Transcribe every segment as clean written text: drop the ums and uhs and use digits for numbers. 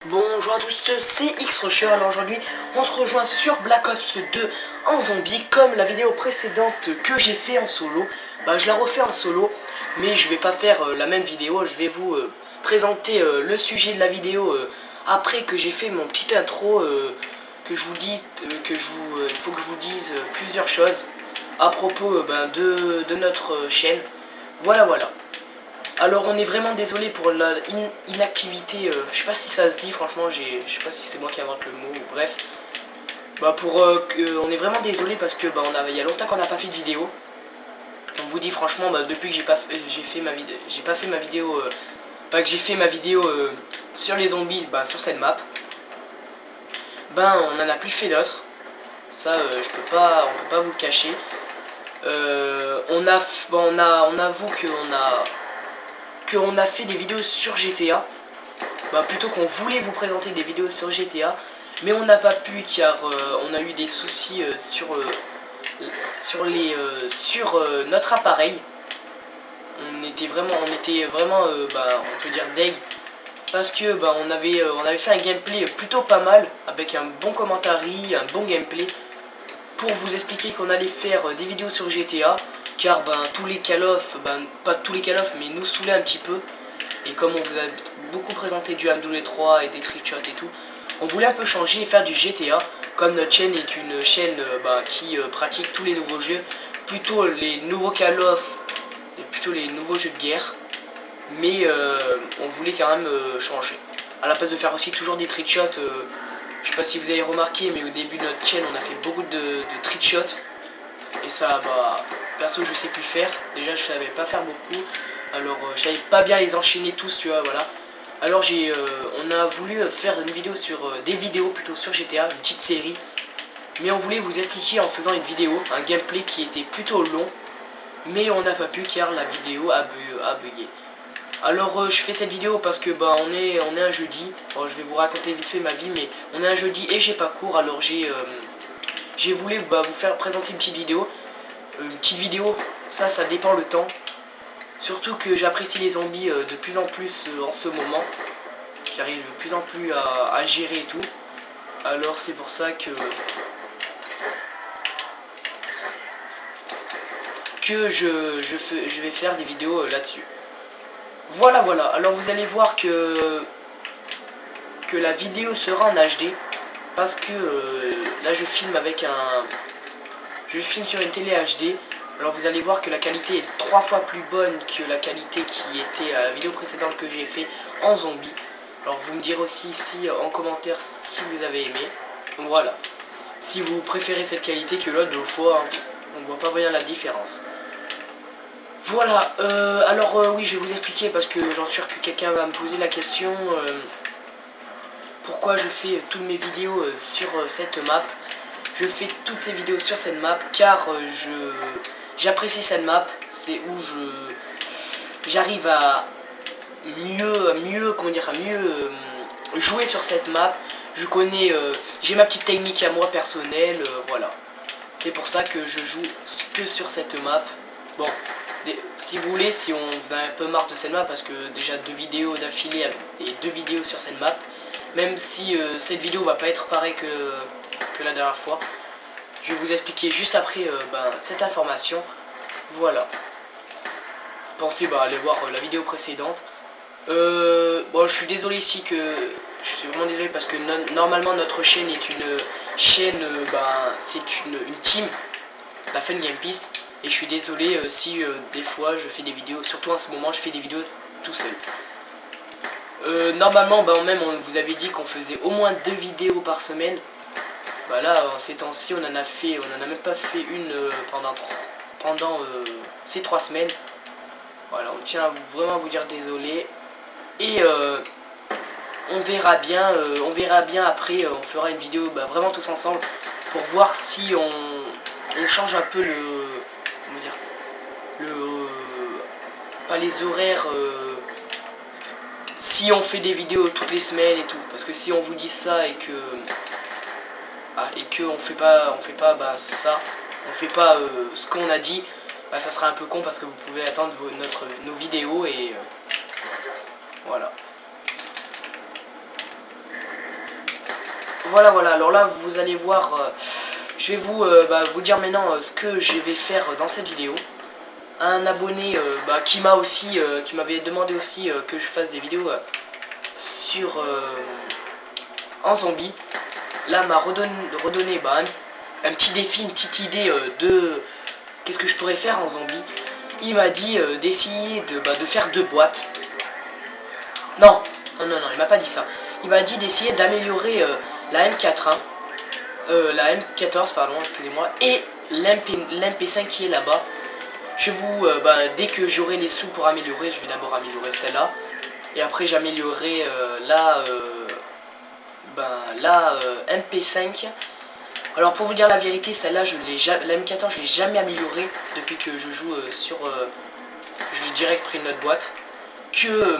Bonjour à tous, c'est Xrusher. Alors aujourd'hui, on se rejoint sur Black Ops 2 en zombie. Comme la vidéo précédente que j'ai fait en solo, je la refais en solo, mais je vais pas faire la même vidéo. Je vais vous présenter le sujet de la vidéo après que j'ai fait mon petit intro. Que je vous dis, il faut que je vous dise plusieurs choses à propos de notre chaîne. Voilà. Alors on est vraiment désolé pour la inactivité, je sais pas si ça se dit, franchement, je sais pas si c'est moi qui invente le mot, bref. On est vraiment désolé parce que il y a longtemps qu'on n'a pas fait de vidéo. On vous dit franchement, depuis que j'ai fait ma vidéo, que j'ai fait ma vidéo sur les zombies, sur cette map, on en a plus fait d'autres. Ça, on peut pas vous le cacher. On avoue qu'on a fait des vidéos sur GTA, plutôt qu'on voulait vous présenter des vidéos sur GTA, mais on n'a pas pu car on a eu des soucis sur notre appareil. On était vraiment on peut dire deg, parce que on avait fait un gameplay plutôt pas mal, avec un bon commentaire, un bon gameplay, pour vous expliquer qu'on allait faire des vidéos sur GTA, car tous les Call of, pas tous les Call of, mais nous saouler un petit peu. Et comme on vous a beaucoup présenté du MW3 et des trickshots et tout, on voulait un peu changer et faire du GTA. Comme notre chaîne est une chaîne qui pratique tous les nouveaux jeux, plutôt les nouveaux Call of, et plutôt les nouveaux jeux de guerre. Mais on voulait quand même changer. À la place de faire aussi toujours des trickshots, je sais pas si vous avez remarqué, mais au début de notre chaîne on a fait beaucoup de trickshots. Et ça, perso je sais plus faire. Déjà je savais pas faire beaucoup. Alors je savais pas bien les enchaîner tous, tu vois, voilà. Alors on a voulu faire une vidéo des vidéos plutôt sur GTA, une petite série. Mais on voulait vous expliquer en faisant une vidéo, un gameplay qui était plutôt long. Mais on n'a pas pu car la vidéo a bugué. Alors je fais cette vidéo parce que on est un jeudi. Bon, je vais vous raconter vite fait ma vie, mais on est un jeudi et j'ai pas cours. Alors j'ai voulu vous faire présenter une petite vidéo. Ça dépend le temps. Surtout que j'apprécie les zombies de plus en plus en ce moment. J'arrive de plus en plus à gérer et tout. Alors c'est pour ça que je vais faire des vidéos là-dessus. Voilà. Alors vous allez voir que la vidéo sera en HD. Parce que là je filme sur une télé HD. Alors vous allez voir que la qualité est 3 fois plus bonne que la qualité qui était à la vidéo précédente que j'ai fait en zombie. Alors vous me direz aussi ici en commentaire si vous avez aimé. Voilà. Si vous préférez cette qualité que l'autre, deux fois, on ne voit pas bien la différence. Voilà. Oui, je vais vous expliquer parce que j'en suis sûr que quelqu'un va me poser la question. Pourquoi je fais toutes mes vidéos sur cette map. Je fais toutes ces vidéos sur cette map car j'apprécie cette map. C'est où j'arrive à mieux jouer sur cette map. Je connais, j'ai ma petite technique à moi personnelle, voilà. C'est pour ça que je joue que sur cette map. Bon, si vous voulez, si vous avez un peu marre de cette map, parce que déjà 2 vidéos d'affilée et 2 vidéos sur cette map, même si cette vidéo va pas être pareille que la dernière fois, je vais vous expliquer juste après cette information. Voilà. Pensez aller voir la vidéo précédente. Je suis désolé ici je suis vraiment désolé parce que normalement notre chaîne est une chaîne, c'est une team, la Fun Game Piste, et je suis désolé si des fois je fais des vidéos, surtout en ce moment je fais des vidéos tout seul. Normalement on vous avait dit qu'on faisait au moins 2 vidéos par semaine. Là en ces temps-ci on en a même pas fait une pendant ces 3 semaines. Voilà, on tient vraiment à vous dire désolé. Et on verra bien après, on fera une vidéo vraiment tous ensemble pour voir si on change un peu pas les horaires, si on fait des vidéos toutes les semaines et tout, parce que si on vous dit ça et que on fait pas ça, on fait pas ce qu'on a dit, ça sera un peu con parce que vous pouvez attendre nos vidéos et voilà. voilà, alors là vous allez voir, je vais vous dire maintenant ce que je vais faire dans cette vidéo. Un abonné qui m'avait demandé aussi que je fasse des vidéos sur en zombie, là m'a redonné un petit défi, une petite idée de qu'est-ce que je pourrais faire en zombie. Il m'a dit d'essayer de faire 2 boîtes. Non, il m'a pas dit ça. Il m'a dit d'essayer d'améliorer la M4, la M14, pardon, excusez-moi, et l'MP5 qui est là-bas. Je vous, dès que j'aurai les sous pour améliorer, je vais d'abord améliorer celle-là. Et après j'améliorerai la MP5. Alors pour vous dire la vérité, celle-là, la M14, je l'ai jamais améliorée depuis que je joue je l'ai direct pris notre boîte. Que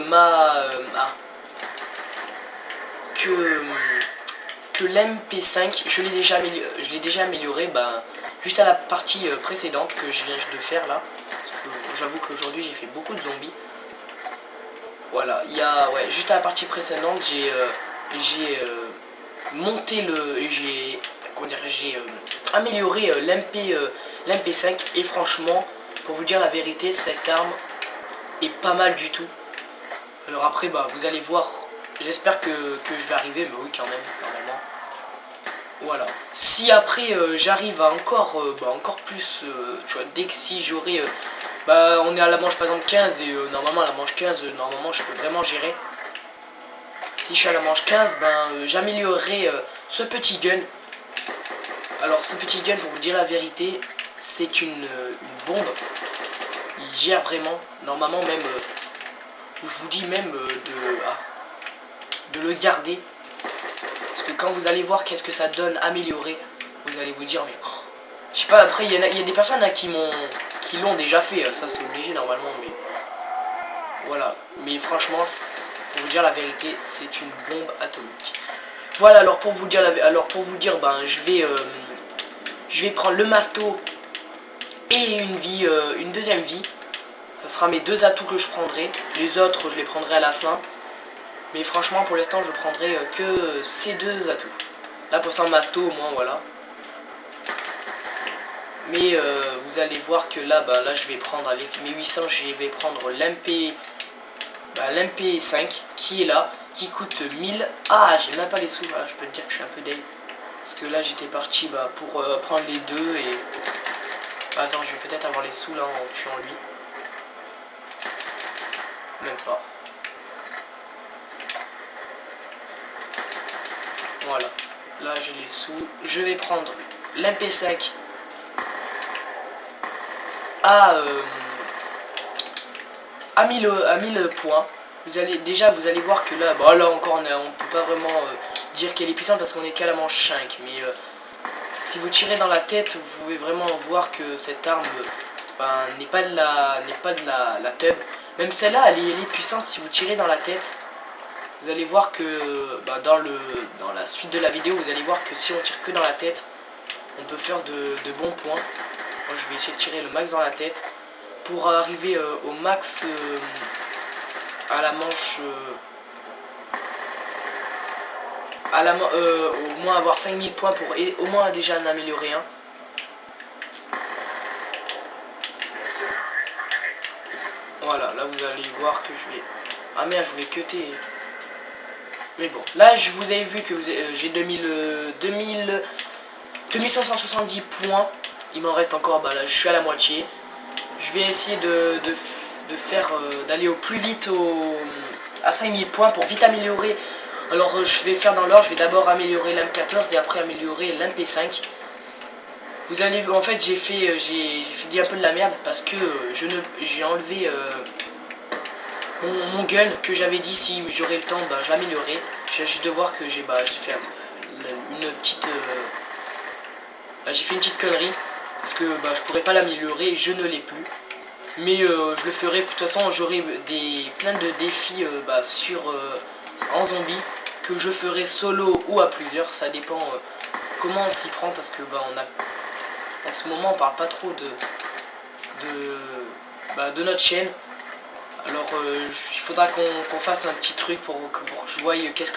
l'MP5, je l'ai déjà amélioré juste à la partie précédente que je viens de faire là. Parce que j'avoue qu'aujourd'hui j'ai fait beaucoup de zombies. Voilà, juste à la partie précédente, j'ai amélioré l'MP5 et franchement, pour vous dire la vérité, cette arme est pas mal du tout. Alors après, vous allez voir, j'espère que je vais arriver, mais oui quand même, normalement. Voilà. Si après j'arrive à encore plus, tu vois, dès que si j'aurai on est à la manche par exemple 15 et normalement à la manche 15 normalement je peux vraiment gérer. Si je suis à la manche 15, j'améliorerai ce petit gun. Alors ce petit gun, pour vous dire la vérité, c'est une bombe. Il gère vraiment, normalement même, je vous dis même de le garder. Parce que quand vous allez voir qu'est-ce que ça donne amélioré, vous allez vous dire mais je sais pas, après il y a des personnes qui l'ont déjà fait, ça c'est obligé normalement, mais voilà. Mais franchement, pour vous dire la vérité, c'est une bombe atomique. Voilà, alors pour vous dire je vais prendre le masto et une deuxième vie. Ça sera mes 2 atouts que je prendrai. Les autres je les prendrai à la fin. Mais franchement pour l'instant je prendrai que ces 2 atouts. Là pour ça masto au moins voilà. Mais vous allez voir que là je vais prendre avec mes 800, je vais prendre l'MP5 qui est là, qui coûte 1000. Ah, j'ai même pas les sous, voilà, je peux te dire que je suis un peu deg. Parce que là j'étais parti pour prendre les 2 et... attends, je vais peut-être avoir les sous là en tuant lui. Même pas. Voilà, là j'ai les sous. Je vais prendre l'MP5 à 1000 points. Vous allez voir que là, là encore on peut pas vraiment dire qu'elle est puissante parce qu'on est qu'à la manche 5. Mais si vous tirez dans la tête, vous pouvez vraiment voir que cette arme n'est pas de la tub. Même celle-là, elle est puissante si vous tirez dans la tête. Vous allez voir que dans la suite de la vidéo, vous allez voir que si on tire que dans la tête, on peut faire de bons points. Moi je vais essayer de tirer le max dans la tête pour arriver au max à la manche au moins avoir 5000 points pour au moins déjà en améliorer un. Voilà, là vous allez voir que je vais... Ah merde, je voulais cutter. Mais bon, là je vous avez vu que j'ai 2570 points. Il m'en reste encore, là je suis à la moitié. Je vais essayer d'aller au plus vite à 5000 points pour vite améliorer. Alors je vais faire dans l'ordre, je vais d'abord améliorer l'M14 et après améliorer l'MP5. Vous allez, en fait j'ai fait un peu de la merde parce que j'ai enlevé mon gun que j'avais dit si j'aurais le temps je l'améliorerai. Je viens juste de voir que j'ai fait une petite j'ai fait une petite connerie parce que je pourrais pas l'améliorer, je ne l'ai plus. Mais je le ferai, de toute façon j'aurai plein de défis en zombie que je ferai solo ou à plusieurs, ça dépend comment on s'y prend parce que en ce moment on parle pas trop de notre chaîne. Alors il faudra qu'on fasse un petit truc pour que je voie qu'est-ce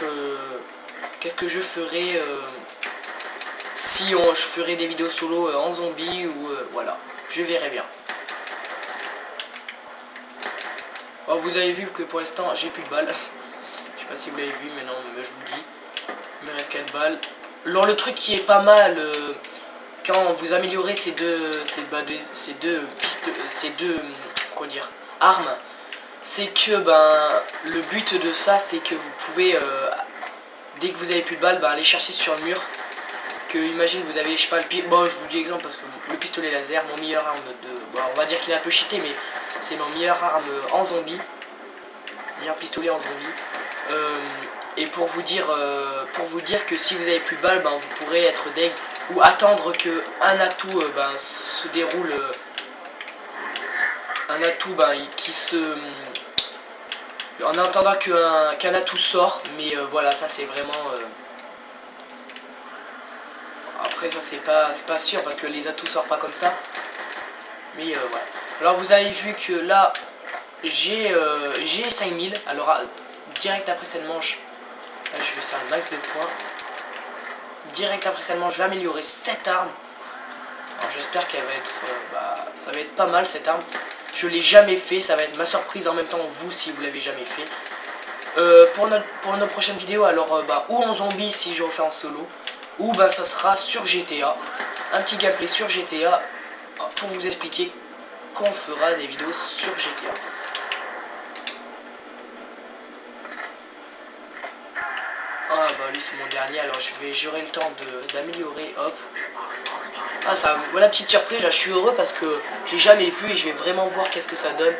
qu'est-ce que je ferai si je ferai des vidéos solo en zombie ou voilà, je verrai bien. Alors, vous avez vu que pour l'instant j'ai plus de balles. Je sais pas si vous l'avez vu, mais non, mais je vous le dis. Il me reste 4 balles. Alors le truc qui est pas mal quand vous améliorez ces deux comment dire, armes, c'est que le but de ça c'est que vous pouvez dès que vous avez plus de balles aller chercher sur le mur. Que imagine vous avez, je sais pas, bon je vous dis exemple parce que le pistolet laser, mon meilleur arme de, bon, on va dire qu'il est un peu cheaté, mais c'est mon meilleure arme en zombie, meilleur pistolet en zombie. Et pour vous dire que si vous avez plus de balles, vous pourrez être deg ou attendre que un atout se déroule, un atout qui se, en attendant qu'un atout sort, mais voilà, ça c'est vraiment après ça c'est pas sûr parce que les atouts sortent pas comme ça, mais voilà. Alors vous avez vu que là j'ai 5000, alors direct après cette manche là, je vais faire le max de points. Direct après cette manche je vais améliorer cette arme. Alors j'espère qu'elle va être ça va être pas mal cette arme. Je l'ai jamais fait, ça va être ma surprise en même temps vous si vous l'avez jamais fait. Pour notre prochaine vidéo, alors ou en zombie si je refais en solo, ou ça sera sur GTA, un petit gameplay sur GTA pour vous expliquer qu'on fera des vidéos sur GTA. Ah lui c'est mon dernier, alors j'aurai le temps d'améliorer, hop. Ah ça, voilà petite surprise là, je suis heureux parce que j'ai jamais vu et je vais vraiment voir qu'est-ce que ça donne.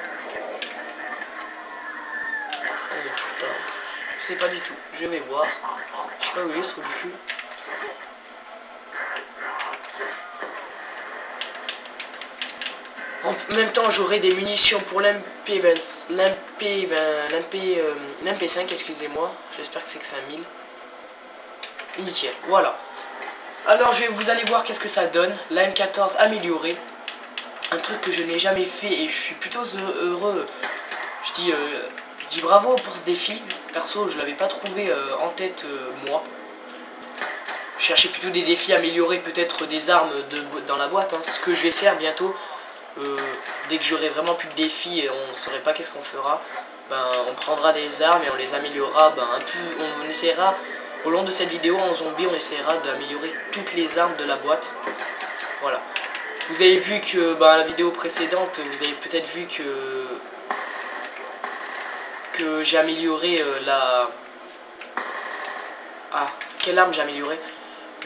Oh putain, je sais pas du tout, je vais voir. Je sais pas où il est ce trou du cul. En même temps j'aurai des munitions pour l'MP5, excusez-moi, j'espère que c'est 5000. Nickel, voilà. Alors vous allez voir qu'est-ce que ça donne, la M14 améliorée. Un truc que je n'ai jamais fait et je suis plutôt heureux. Je dis bravo pour ce défi. Perso je l'avais pas trouvé en tête moi. Je cherchais plutôt des défis améliorés, peut-être des armes dans la boîte, ce que je vais faire bientôt. Dès que j'aurai vraiment plus de défis et on ne saurait pas qu'est-ce qu'on fera, on prendra des armes et on les améliorera un peu, on essaiera au long de cette vidéo en zombie, on essaiera d'améliorer toutes les armes de la boîte. Voilà. Vous avez vu que la vidéo précédente, vous avez peut-être vu que j'ai amélioré quelle arme j'ai amélioré?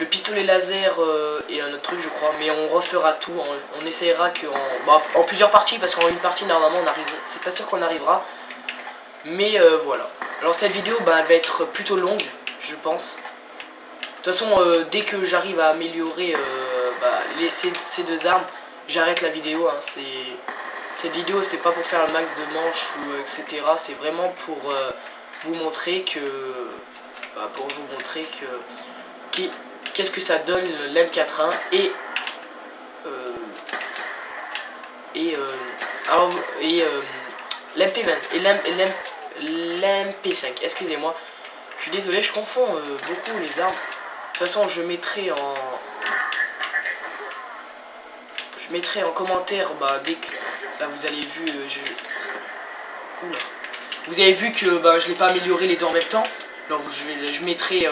Le pistolet laser et un autre truc je crois, mais on refera tout, on essaiera en plusieurs parties, parce qu'en une partie normalement on arrive, c'est pas sûr qu'on arrivera, mais voilà. Alors cette vidéo elle va être plutôt longue je pense. De toute façon dès que j'arrive à améliorer ces deux armes, j'arrête la vidéo, cette vidéo c'est pas pour faire le max de manches ou etc, c'est vraiment pour vous montrer que qu'est-ce que ça donne l'M41 et l'MP20 et l'MP5, excusez-moi, je suis désolé, je confonds beaucoup les armes. De toute façon je mettrai en commentaire dès que là vous avez vu vous avez vu que je n'ai pas amélioré les deux en même temps. Alors je mettrai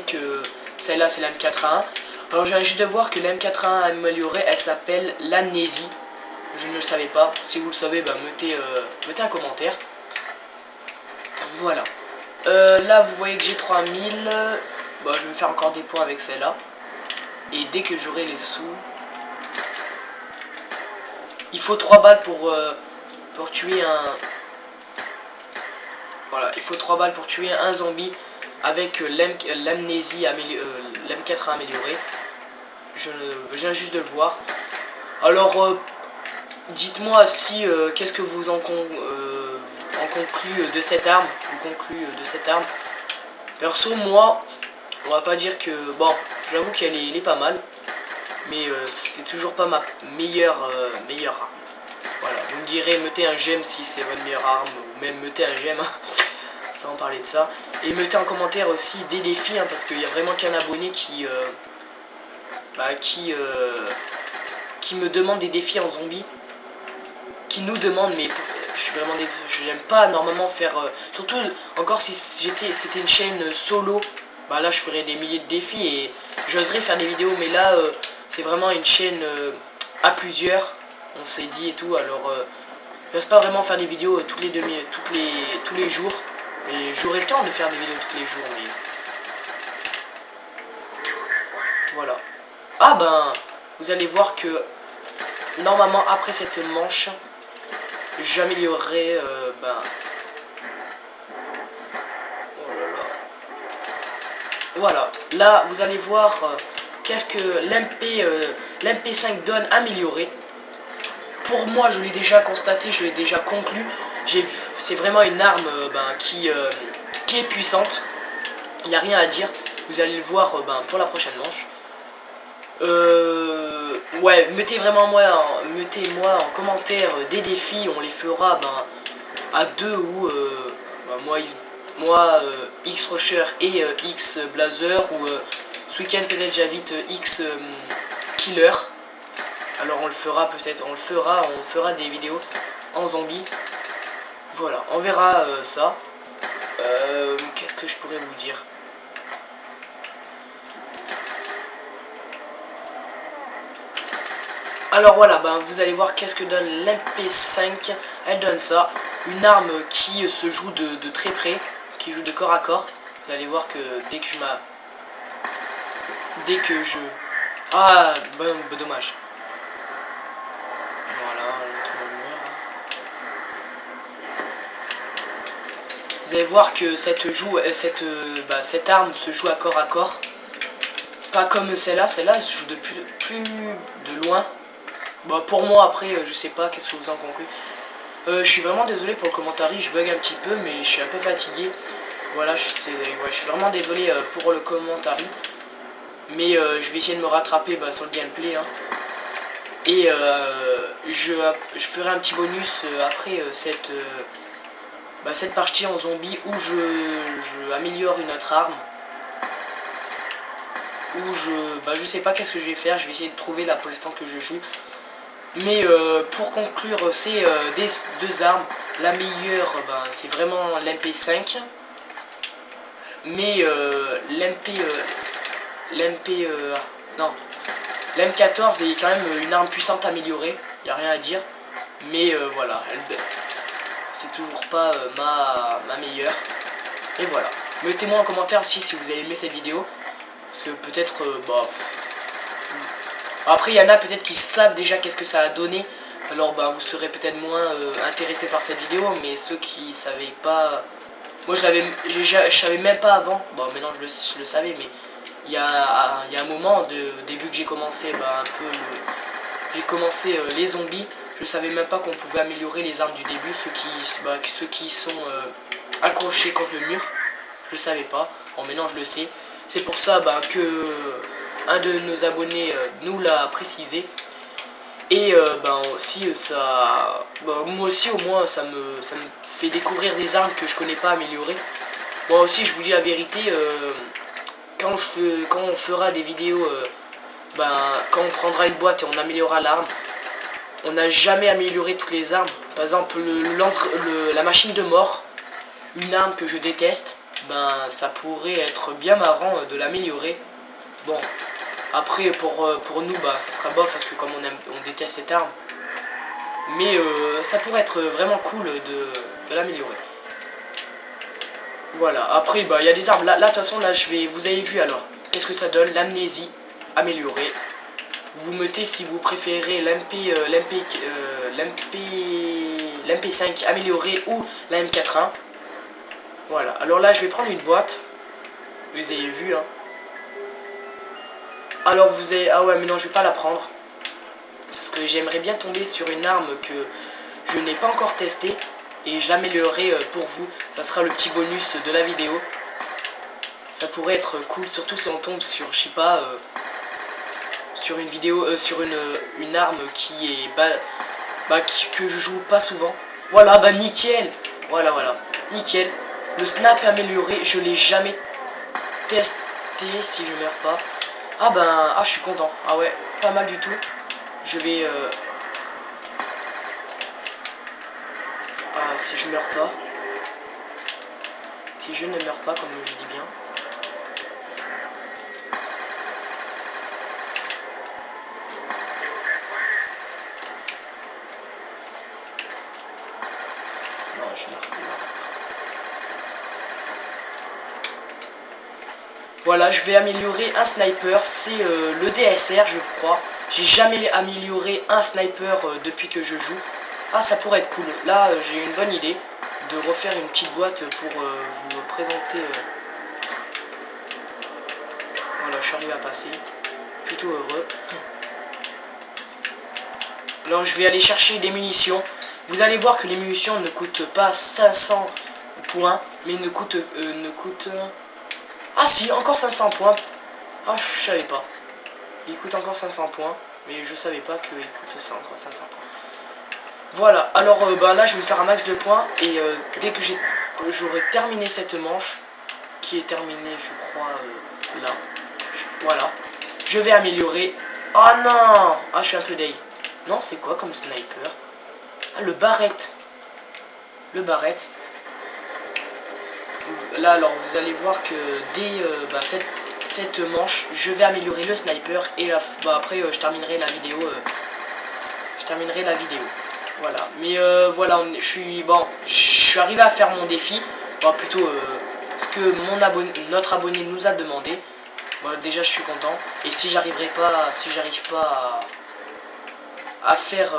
que celle-là c'est la M41. Alors je viens juste de voir que la M41 améliorée elle s'appelle l'amnésie. Je ne le savais pas. Si vous le savez, mettez un commentaire. Voilà. Là vous voyez que j'ai 3000. Je vais me faire encore des points avec celle-là. Et dès que j'aurai les sous. Il faut 3 balles pour tuer un. Voilà, il faut 3 balles pour tuer un zombie avec l'amnésie, l'M4 améliorée. Je viens juste de le voir. Alors, dites-moi si qu'est-ce que vous en conclut de cette arme. Perso, moi, on va pas dire que j'avoue qu'elle est pas mal, mais c'est toujours pas ma meilleure arme. Voilà, vous me direz mettez un j'aime si c'est votre meilleure arme, ou même mettez un j'aime sans parler de ça. Et mettez en commentaire aussi des défis, hein, parce qu'il y a vraiment qu'un abonné qui me demande des défis en zombie. Qui nous demande, mais je suis vraiment désolé, je n'aime pas normalement faire... surtout, encore si c'était une chaîne solo, bah là je ferais des milliers de défis et j'oserais faire des vidéos, mais là c'est vraiment une chaîne à plusieurs, on s'est dit et tout, alors j'ose pas vraiment faire des vidéos tous les jours, et j'aurai le temps de faire des vidéos tous les jours, mais voilà. Ah ben, vous allez voir que normalement après cette manche, j'améliorerai oh là là. Voilà, là vous allez voir qu'est-ce que l'MP5 donne amélioré. Pour moi, je l'ai déjà constaté, je l'ai déjà conclu. C'est vraiment une arme qui est puissante. Il n'y a rien à dire. Vous allez le voir pour la prochaine manche. Ouais, mettez-moi en commentaire des défis. On les fera à deux ou moi X-Rusher et X-Blazer, ou ce week-end peut-être j'invite X-Killer. Alors on le fera peut-être, on fera des vidéos en zombie. Voilà, on verra ça. Qu'est-ce que je pourrais vous dire? Alors voilà, vous allez voir qu'est-ce que donne l'MP5. Elle donne ça, une arme qui se joue de très près, qui joue de corps à corps. Vous allez voir que dès que je... Ah, dommage. Voilà, tout le monde meurt. Vous allez voir que cette arme se joue à corps. Pas comme celle-là se joue de plus de loin. Bah pour moi, après je sais pas, qu'est-ce que vous en concluez. Je suis vraiment désolé pour le commentaire, je bug un petit peu, mais je suis un peu fatigué. Voilà, je suis vraiment désolé pour le commentaire, mais je vais essayer de me rattraper sur le gameplay, hein. Et je ferai un petit bonus après cette partie en zombie où je améliore une autre arme. Où je sais pas qu'est-ce que je vais faire, je vais essayer de trouver là pour l'instant que je joue. Mais pour conclure ces deux armes, la meilleure c'est vraiment l'MP5. Mais l'M14 est quand même une arme puissante améliorée, il n'y a rien à dire. Mais voilà, c'est toujours pas ma meilleure. Et voilà, mettez-moi en commentaire aussi si vous avez aimé cette vidéo. Parce que peut-être après il y en a peut-être qui savent déjà qu'est-ce que ça a donné. Alors vous serez peut-être moins intéressé par cette vidéo. Mais ceux qui savaient pas, moi je savais même pas avant. Bon maintenant je le savais, mais il y a un moment début que j'ai commencé j'ai commencé les zombies. Je savais même pas qu'on pouvait améliorer les armes du début, ceux qui sont accrochés contre le mur. Je le savais pas. Bon maintenant je le sais. C'est pour ça que un de nos abonnés nous l'a précisé. Et aussi ça, moi aussi au moins ça me fait découvrir des armes que je connais pas améliorées. Moi aussi je vous dis la vérité, quand on fera des vidéos, quand on prendra une boîte et on améliorera l'arme, on n'a jamais amélioré toutes les armes. Par exemple la machine de mort, une arme que je déteste. Ça pourrait être bien marrant de l'améliorer. Bon, après pour nous ça sera bof parce que comme on déteste cette arme, mais ça pourrait être vraiment cool de l'améliorer. Voilà, après il y a des armes là de toute façon là vous avez vu. Alors qu'est-ce que ça donne? L'amnésie améliorée. Vous mettez si vous préférez l'MP5 amélioré ou la M41. Voilà, alors là je vais prendre une boîte. Vous avez vu, hein. Alors vous avez... Ah ouais, mais non, je vais pas la prendre. Parce que j'aimerais bien tomber sur une arme que je n'ai pas encore testée. Et je l'améliorerai pour vous. Ça sera le petit bonus de la vidéo. Ça pourrait être cool, surtout si on tombe sur, je sais pas, sur une vidéo, sur une arme qui est... que je joue pas souvent. Voilà, nickel. Voilà, nickel. Le snap est amélioré, je l'ai jamais testé si je meurs pas. Ah ben, ah je suis content. Ah ouais, pas mal du tout. Je vais... Ah, si je meurs pas. Si je ne meurs pas, comme je dis bien. Non, je meurs pas. Voilà, je vais améliorer un sniper, c'est le DSR je crois. J'ai jamais amélioré un sniper depuis que je joue. Ah, ça pourrait être cool. Là, j'ai une bonne idée de refaire une petite boîte pour vous présenter. Voilà, je suis arrivé à passer. Plutôt heureux. Alors, je vais aller chercher des munitions. Vous allez voir que les munitions ne coûtent pas 500 points, mais ne coûtent... Ah si, encore 500 points. Ah, je savais pas. Il coûte encore 500 points, mais je savais pas qu'il coûte ça encore 500 points. Voilà, alors bah, là je vais me faire un max de points et dès que j'aurai terminé cette manche, qui est terminée je crois là, voilà, je vais améliorer. Oh non! Ah, je suis un peu deg. Non, c'est quoi comme sniper? Ah, le barrette. Le barrette. Là alors vous allez voir que dès bah, cette manche, je vais améliorer le sniper et là, bah, après je terminerai la vidéo. Voilà, mais voilà, je suis arrivé à faire mon défi, bon, plutôt ce que notre abonné nous a demandé. Bon, déjà je suis content, et si j'arrive pas à faire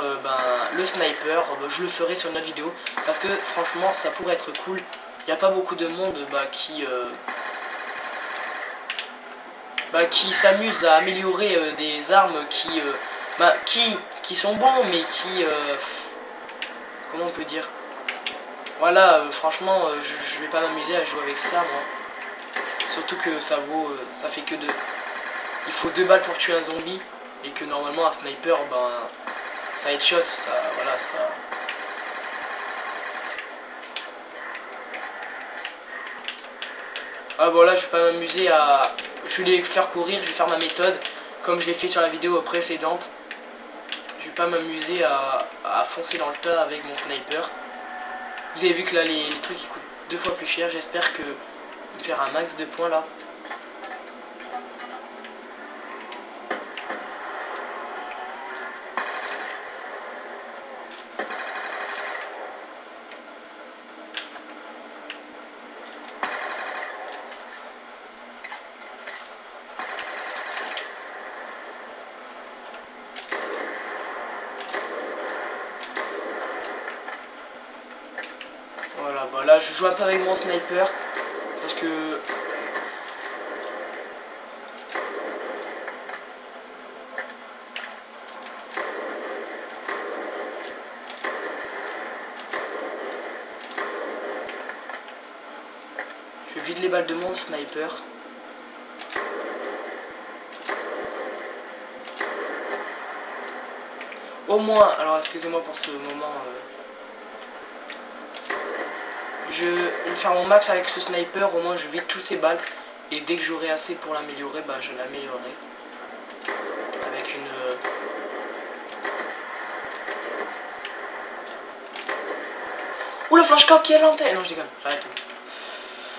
le sniper, je le ferai sur une autre vidéo, parce que franchement ça pourrait être cool. Il n'y a pas beaucoup de monde qui s'amuse à améliorer des armes qui sont bons, mais qui... comment on peut dire? Voilà, franchement, je vais pas m'amuser à jouer avec ça, moi. Surtout que ça fait que 2. Il faut 2 balles pour tuer un zombie, et que normalement un sniper, ça headshot, ça, voilà, ça... Ah bon, là je vais pas m'amuser à... Je vais les faire courir, je vais faire ma méthode, comme je l'ai fait sur la vidéo précédente. Je vais pas m'amuser à foncer dans le tas avec mon sniper. Vous avez vu que là les trucs ils coûtent 2 fois plus cher. J'espère que me faire un max de points là. Voilà, bah là je joue un peu avec mon sniper parce que je vide les balles de mon sniper. Au moins, alors excusez-moi pour ce moment, je vais faire mon max avec ce sniper, au moins je vide tous ces balles. Et dès que j'aurai assez pour l'améliorer, bah je l'améliorerai. Avec une... Ouh, le flashcore qui est l'antenne. Non, je déconne, j'arrête tout.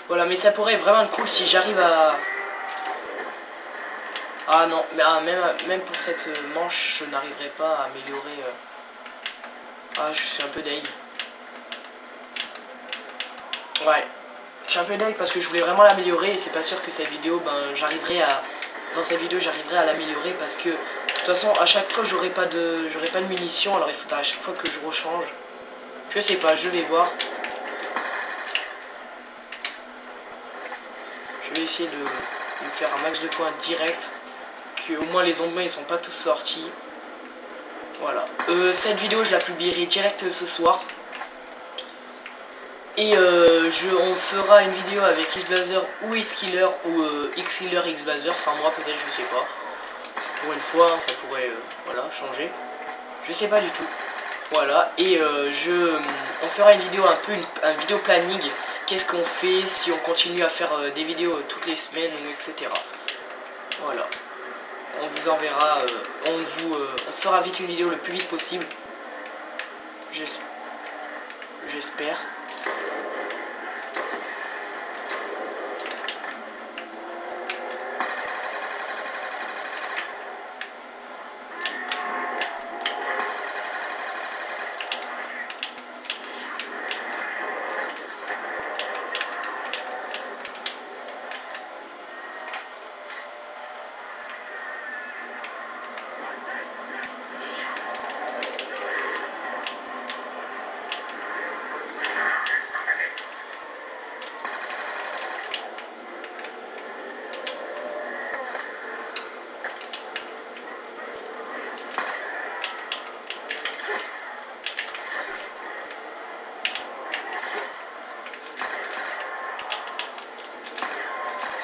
Voilà, mais ça pourrait vraiment être cool si j'arrive à... Ah non, mais même pour cette manche, je n'arriverai pas à améliorer... Ah, je suis un peu deg. Ouais, je suis un peu deg parce que je voulais vraiment l'améliorer et c'est pas sûr que cette vidéo, dans cette vidéo, j'arriverai à l'améliorer parce que de toute façon, à chaque fois, j'aurai pas de munitions, alors il faudra à chaque fois que je rechange. Je sais pas, je vais voir. Je vais essayer de me faire un max de points direct, que au moins les zombies ils sont pas tous sortis. Voilà. Cette vidéo, je la publierai direct ce soir. Et on fera une vidéo avec Xblazer ou Xkiller ou Xkiller Xblazer sans moi peut-être, je sais pas. Pour une fois, ça pourrait voilà, changer. Je sais pas du tout. Voilà, et on fera une vidéo un vidéo planning qu'est-ce qu'on fait, si on continue à faire des vidéos toutes les semaines, etc. Voilà. On vous enverra, on fera vite une vidéo le plus vite possible. J'espère.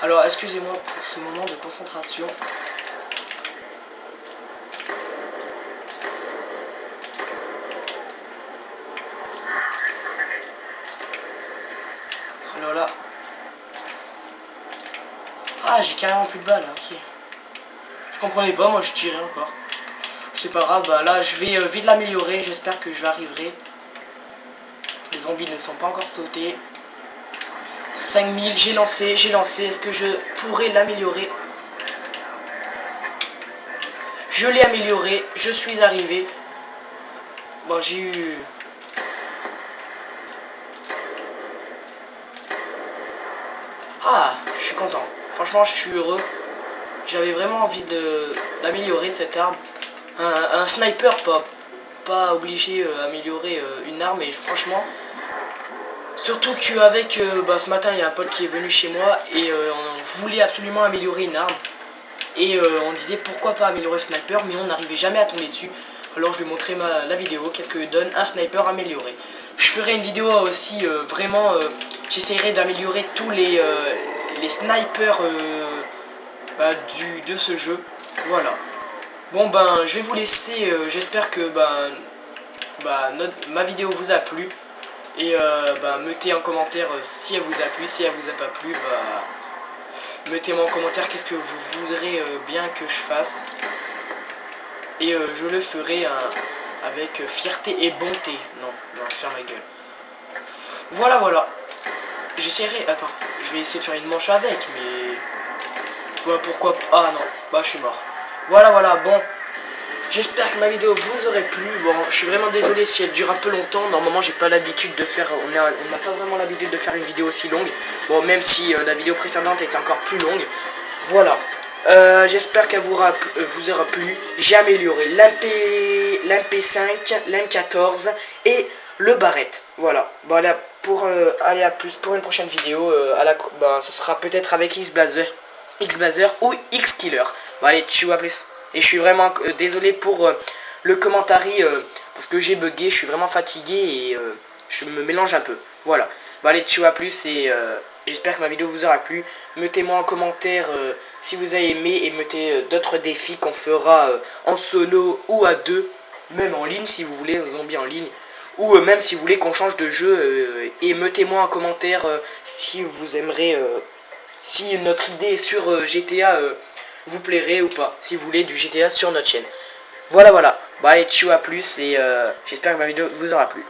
Alors, excusez-moi pour ce moment de concentration. Alors là... Ah, j'ai carrément plus de balles, ok. Je comprenais pas, moi je tirais encore. C'est pas grave, bah là je vais vite l'améliorer, j'espère que je arriverai. Les zombies ne sont pas encore sautés. 5000, j'ai lancé, est-ce que je pourrais l'améliorer? Je l'ai amélioré, je suis arrivé. Bon, j'ai eu... Ah, je suis content. Franchement, je suis heureux. J'avais vraiment envie d'améliorer cette arme. Un sniper, pas obligé d'améliorer une arme, et franchement... Surtout qu'avec bah, ce matin il y a un pote qui est venu chez moi et on voulait absolument améliorer une arme. Et on disait pourquoi pas améliorer le sniper, mais on n'arrivait jamais à tomber dessus. Alors je lui montrais la vidéo, qu'est-ce que donne un sniper amélioré. Je ferai une vidéo aussi vraiment, j'essaierai d'améliorer tous les snipers bah, de ce jeu. Voilà. Bon ben je vais vous laisser, j'espère que ma vidéo vous a plu. Et mettez en commentaire si elle vous a plu, si elle vous a pas plu, mettez-moi en commentaire qu'est-ce que vous voudrez bien que je fasse. Et je le ferai avec fierté et bonté. Non, je ferme ma gueule. Voilà. J'essaierai, attends, je vais essayer de faire une manche avec, mais... Ouais, pourquoi pas, ah non, bah je suis mort. Voilà, bon. J'espère que ma vidéo vous aurait plu. Bon, je suis vraiment désolé si elle dure un peu longtemps. Normalement, j'ai pas l'habitude de faire... On n'a pas vraiment l'habitude de faire une vidéo aussi longue. Bon, même si la vidéo précédente était encore plus longue. Voilà. J'espère qu'elle vous aura plu. J'ai amélioré l'MP5, l'M14 et le Barrette. Voilà. Bon, là, pour aller à plus pour une prochaine vidéo, ce sera peut-être avec X-Blazer ou X-Killer. Bon, allez, tu vois plus. Et je suis vraiment désolé pour le commentary parce que j'ai bugué, je suis vraiment fatigué et je me mélange un peu. Voilà. Bon allez, tu vois plus et j'espère que ma vidéo vous aura plu. Mettez-moi en commentaire si vous avez aimé et mettez d'autres défis qu'on fera en solo ou à deux. Même en ligne si vous voulez, un zombie en ligne. Ou même si vous voulez qu'on change de jeu. Et mettez-moi en commentaire si vous aimerez, si notre idée sur GTA... vous plairait ou pas, si vous voulez du GTA sur notre chaîne. Voilà. Bon allez, ciao, à plus et j'espère que ma vidéo vous aura plu.